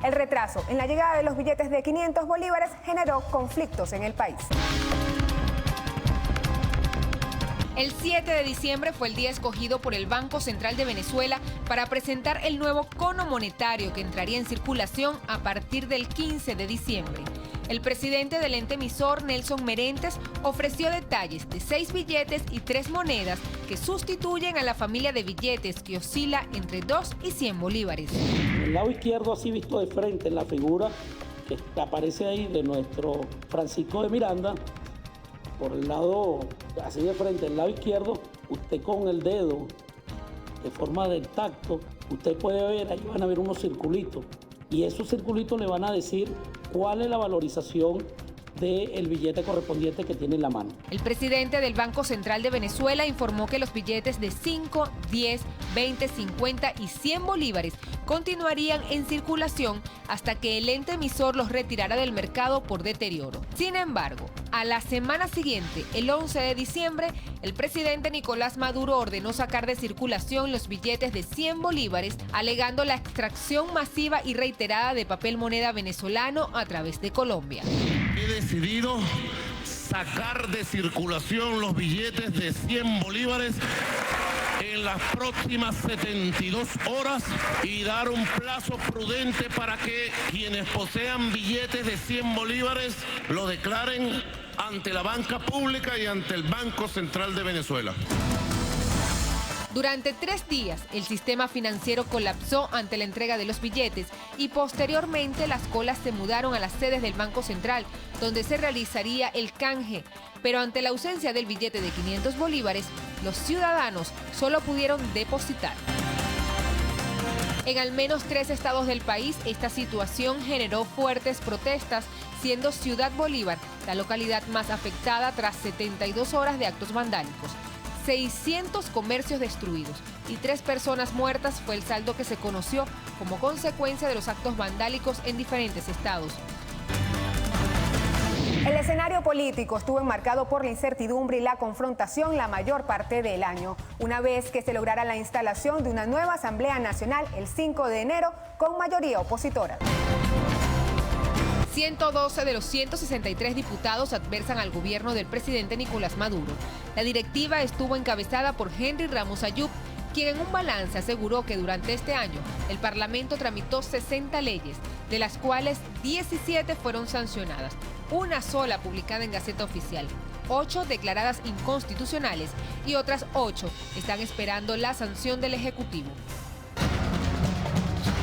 El retraso en la llegada de los billetes de 500 bolívares generó conflictos en el país. El 7 de diciembre fue el día escogido por el Banco Central de Venezuela para presentar el nuevo cono monetario que entraría en circulación a partir del 15 de diciembre. El presidente del ente emisor, Nelson Merentes, ofreció detalles de 6 billetes y 3 monedas que sustituyen a la familia de billetes que oscila entre 2 y 100 bolívares. En el lado izquierdo, así visto de frente, en la figura que aparece ahí de nuestro Francisco de Miranda, por el lado, así de frente, el lado izquierdo, usted con el dedo, de forma del tacto, usted puede ver, ahí van a ver unos circulitos, y esos circulitos le van a decir cuál es la valorización del billete correspondiente que tiene en la mano. El presidente del Banco Central de Venezuela informó que los billetes de 5, 10, 20, 50 y 100 bolívares continuarían en circulación hasta que el ente emisor los retirara del mercado por deterioro. Sin embargo, a la semana siguiente, el 11 de diciembre, el presidente Nicolás Maduro ordenó sacar de circulación los billetes de 100 bolívares, alegando la extracción masiva y reiterada de papel moneda venezolano a través de Colombia. He decidido sacar de circulación los billetes de 100 bolívares en las próximas 72 horas y dar un plazo prudente para que quienes posean billetes de 100 bolívares lo declaren ante la banca pública y ante el Banco Central de Venezuela. Durante 3 días, el sistema financiero colapsó ante la entrega de los billetes y posteriormente las colas se mudaron a las sedes del Banco Central, donde se realizaría el canje. Pero ante la ausencia del billete de 500 bolívares, los ciudadanos solo pudieron depositar. En al menos 3 estados del país, esta situación generó fuertes protestas, siendo Ciudad Bolívar la localidad más afectada tras 72 horas de actos vandálicos. 600 comercios destruidos y 3 personas muertas fue el saldo que se conoció como consecuencia de los actos vandálicos en diferentes estados. El escenario político estuvo enmarcado por la incertidumbre y la confrontación la mayor parte del año, una vez que se lograra la instalación de una nueva Asamblea Nacional el 5 de enero con mayoría opositora. 112 de los 163 diputados adversan al gobierno del presidente Nicolás Maduro. La directiva estuvo encabezada por Henry Ramos Ayub, quien en un balance aseguró que durante este año el Parlamento tramitó 60 leyes, de las cuales 17 fueron sancionadas, una sola publicada en Gaceta Oficial, 8 declaradas inconstitucionales y otras 8 están esperando la sanción del Ejecutivo.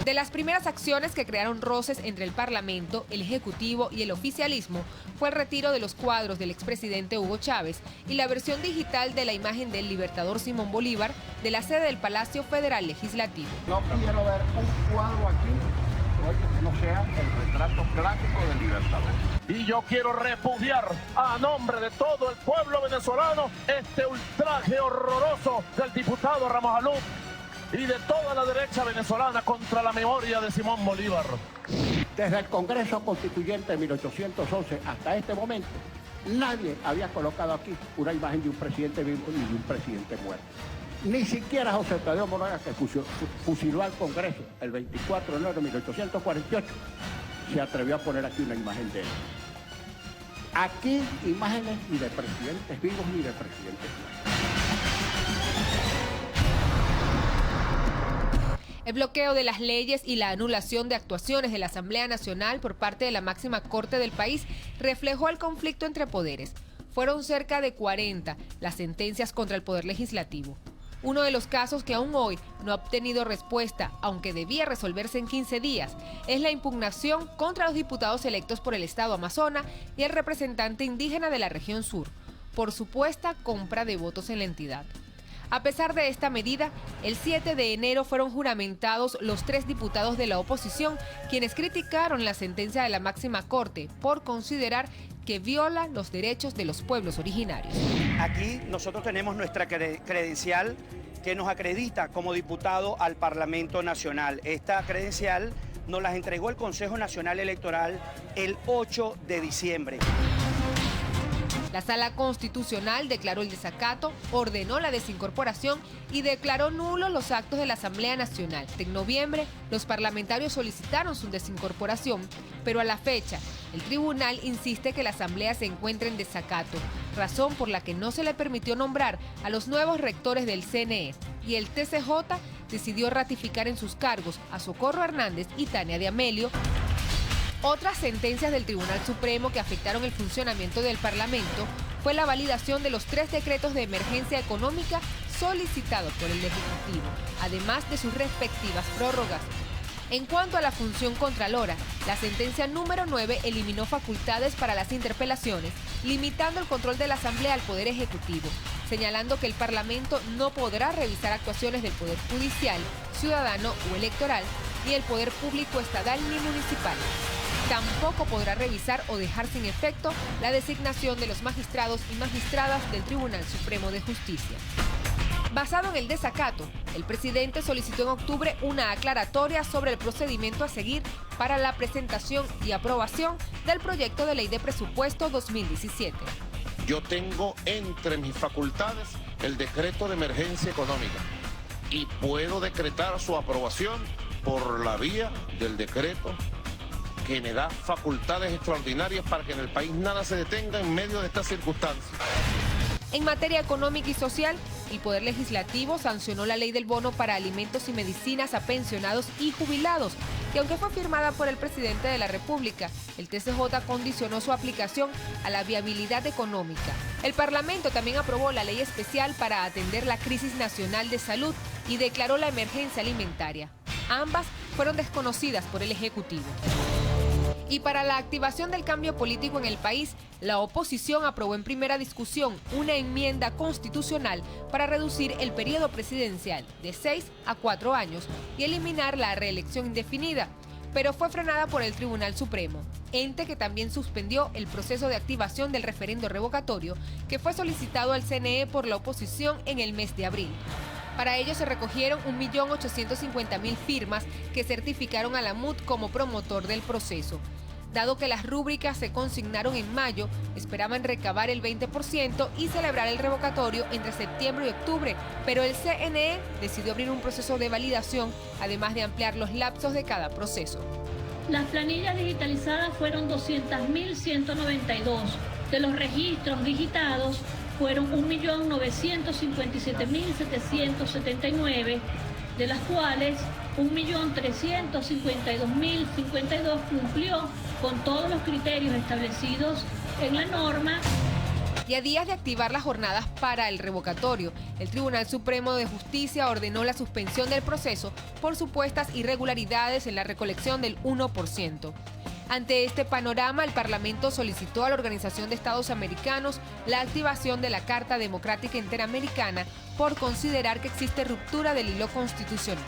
De las primeras acciones que crearon roces entre el Parlamento, el Ejecutivo y el oficialismo fue el retiro de los cuadros del expresidente Hugo Chávez y la versión digital de la imagen del libertador Simón Bolívar de la sede del Palacio Federal Legislativo. No quiero ver un cuadro aquí que no sea el retrato clásico del libertador. Y yo quiero repudiar a nombre de todo el pueblo venezolano este ultraje horroroso del diputado Ramos Ayub y de toda la derecha venezolana contra la memoria de Simón Bolívar. Desde el Congreso Constituyente de 1811 hasta este momento, nadie había colocado aquí una imagen de un presidente vivo ni de un presidente muerto. Ni siquiera José Tadeo Monagas, que fusiló al Congreso el 24 de enero de 1848, se atrevió a poner aquí una imagen de él. Aquí imágenes ni de presidentes vivos ni de presidentes muertos. El bloqueo de las leyes y la anulación de actuaciones de la Asamblea Nacional por parte de la máxima corte del país reflejó el conflicto entre poderes. Fueron cerca de 40 las sentencias contra el Poder Legislativo. Uno de los casos que aún hoy no ha obtenido respuesta, aunque debía resolverse en 15 días, es la impugnación contra los diputados electos por el Estado Amazonas y el representante indígena de la región sur, por supuesta compra de votos en la entidad. A pesar de esta medida, el 7 de enero fueron juramentados los 3 diputados de la oposición, quienes criticaron la sentencia de la máxima corte por considerar que viola los derechos de los pueblos originarios. Aquí nosotros tenemos nuestra credencial que nos acredita como diputado al Parlamento Nacional. Esta credencial nos la entregó el Consejo Nacional Electoral el 8 de diciembre. La Sala Constitucional declaró el desacato, ordenó la desincorporación y declaró nulos los actos de la Asamblea Nacional. En noviembre, los parlamentarios solicitaron su desincorporación, pero a la fecha, el tribunal insiste que la Asamblea se encuentra en desacato, razón por la que no se le permitió nombrar a los nuevos rectores del CNE, y el TCJ decidió ratificar en sus cargos a Socorro Hernández y Tania de Amelio. Otras sentencias del Tribunal Supremo que afectaron el funcionamiento del Parlamento fue la validación de los 3 decretos de emergencia económica solicitados por el Ejecutivo, además de sus respectivas prórrogas. En cuanto a la función contralora, la sentencia número 9 eliminó facultades para las interpelaciones, limitando el control de la Asamblea al Poder Ejecutivo, señalando que el Parlamento no podrá revisar actuaciones del Poder Judicial, ciudadano o electoral, ni el Poder Público estatal ni municipal. Tampoco podrá revisar o dejar sin efecto la designación de los magistrados y magistradas del Tribunal Supremo de Justicia. Basado en el desacato, el presidente solicitó en octubre una aclaratoria sobre el procedimiento a seguir para la presentación y aprobación del proyecto de ley de presupuesto 2017. Yo tengo entre mis facultades el decreto de emergencia económica y puedo decretar su aprobación por la vía del decreto que me da facultades extraordinarias para que en el país nada se detenga en medio de estas circunstancias. En materia económica y social, el Poder Legislativo sancionó la ley del bono para alimentos y medicinas a pensionados y jubilados, que aunque fue firmada por el presidente de la República, el TCJ condicionó su aplicación a la viabilidad económica. El Parlamento también aprobó la ley especial para atender la crisis nacional de salud y declaró la emergencia alimentaria. Ambas fueron desconocidas por el Ejecutivo. Y para la activación del cambio político en el país, la oposición aprobó en primera discusión una enmienda constitucional para reducir el periodo presidencial de 6 a 4 años y eliminar la reelección indefinida, pero fue frenada por el Tribunal Supremo, ente que también suspendió el proceso de activación del referendo revocatorio que fue solicitado al CNE por la oposición en el mes de abril. Para ello se recogieron 1.850.000 firmas que certificaron a la MUD como promotor del proceso. Dado que las rúbricas se consignaron en mayo, esperaban recabar el 20% y celebrar el revocatorio entre septiembre y octubre, pero el CNE decidió abrir un proceso de validación, además de ampliar los lapsos de cada proceso. Las planillas digitalizadas fueron 200.192. De los registros digitados fueron 1.957.779, de las cuales 1.352.052 cumplió con todos los criterios establecidos en la norma. Y a días de activar las jornadas para el revocatorio, el Tribunal Supremo de Justicia ordenó la suspensión del proceso por supuestas irregularidades en la recolección del 1%. Ante este panorama, el Parlamento solicitó a la Organización de Estados Americanos la activación de la Carta Democrática Interamericana por considerar que existe ruptura del hilo constitucional.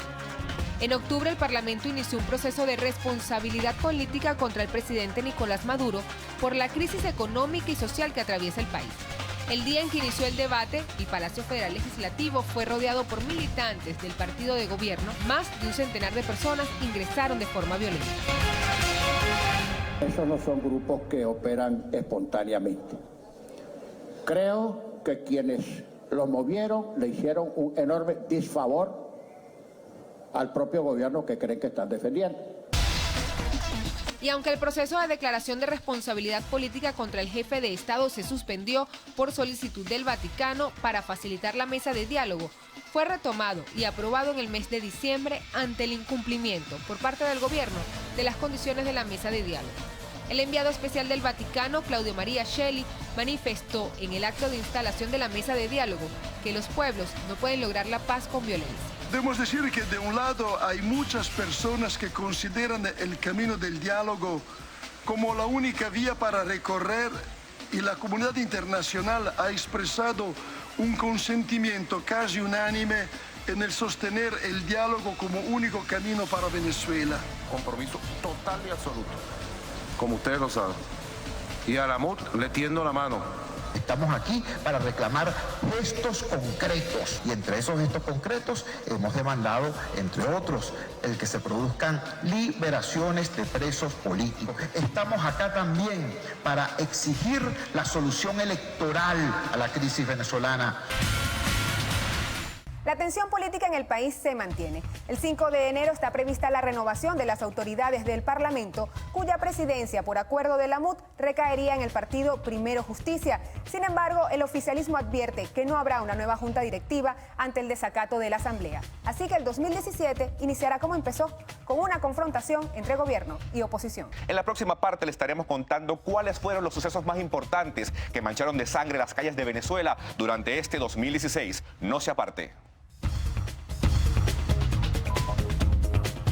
En octubre, el Parlamento inició un proceso de responsabilidad política contra el presidente Nicolás Maduro por la crisis económica y social que atraviesa el país. El día en que inició el debate, el Palacio Federal Legislativo fue rodeado por militantes del partido de gobierno. Más de un centenar de personas ingresaron de forma violenta. Esos no son grupos que operan espontáneamente. Creo que quienes los movieron le hicieron un enorme disfavor al propio gobierno que creen que están defendiendo. Y aunque el proceso de declaración de responsabilidad política contra el jefe de Estado se suspendió por solicitud del Vaticano para facilitar la mesa de diálogo, fue retomado y aprobado en el mes de diciembre ante el incumplimiento por parte del gobierno de las condiciones de la mesa de diálogo. El enviado especial del Vaticano, Claudio María Shelley, manifestó en el acto de instalación de la mesa de diálogo que los pueblos no pueden lograr la paz con violencia. Debemos decir que de un lado hay muchas personas que consideran el camino del diálogo como la única vía para recorrer y la comunidad internacional ha expresado un consentimiento casi unánime en el sostener el diálogo como único camino para Venezuela. Compromiso total y absoluto, como ustedes lo saben. Y a la MUD le tiendo la mano Estamos aquí para reclamar gestos concretos y entre esos gestos concretos hemos demandado, entre otros, el que se produzcan liberaciones de presos políticos. Estamos acá también para exigir la solución electoral a la crisis venezolana. La tensión política en el país se mantiene. El 5 de enero está prevista la renovación de las autoridades del Parlamento, cuya presidencia, por acuerdo de la MUD, recaería en el partido Primero Justicia. Sin embargo, el oficialismo advierte que no habrá una nueva junta directiva ante el desacato de la Asamblea. Así que el 2017 iniciará como empezó, con una confrontación entre gobierno y oposición. En la próxima parte le estaremos contando cuáles fueron los sucesos más importantes que mancharon de sangre las calles de Venezuela durante este 2016. No se aparte.